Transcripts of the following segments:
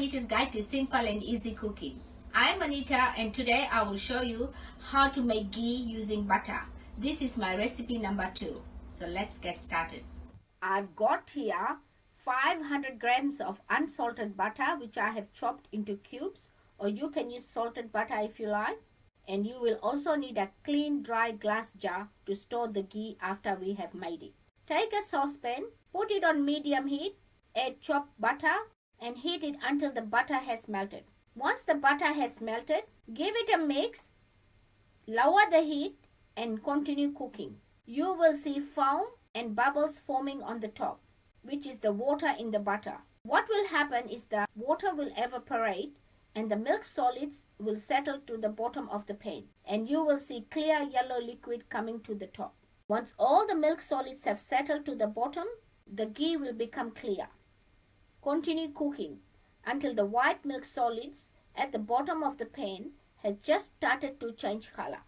Anita's Guide to Simple and Easy Cooking. I'm Anita and today I will show you how to make ghee using butter. This is my recipe number 2. So let's get started. I've got here 500 grams of unsalted butter which I have chopped into cubes, or you can use salted butter if you like. And you will also need a clean dry glass jar to store the ghee after we have made it. Take a saucepan, put it on medium heat, add chopped butter and heat it until the butter has melted. Once the butter has melted, give it a mix, lower the heat and continue cooking. You will see foam and bubbles forming on the top, which is the water in the butter. What will happen is the water will evaporate and the milk solids will settle to the bottom of the pan, and you will see clear yellow liquid coming to the top. Once all the milk solids have settled to the bottom, the ghee will become clear. Continue cooking until the white milk solids at the bottom of the pan has just started to change color.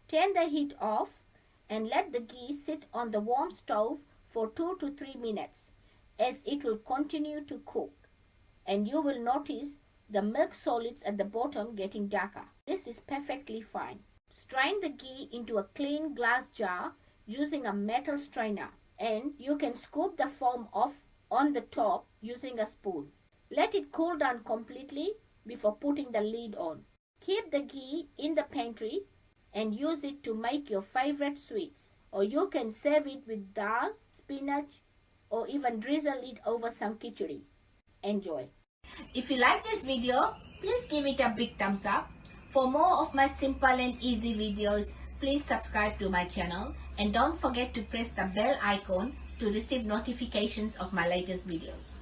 Turn the heat off and let the ghee sit on the warm stove for 2 to 3 minutes as it will continue to cook, and you will notice the milk solids at the bottom getting darker. This is perfectly fine. Strain the ghee into a clean glass jar using a metal strainer, and you can scoop the foam off on the top using a spoon. Let it cool down completely before putting the lid on. Keep the ghee in the pantry and use it to make your favorite sweets, or you can serve it with dal, spinach, or even drizzle it over some khichdi. Enjoy. If you like this video, please give it a big thumbs up. For more of my simple and easy videos, please subscribe to my channel and don't forget to press the bell icon to receive notifications of my latest videos.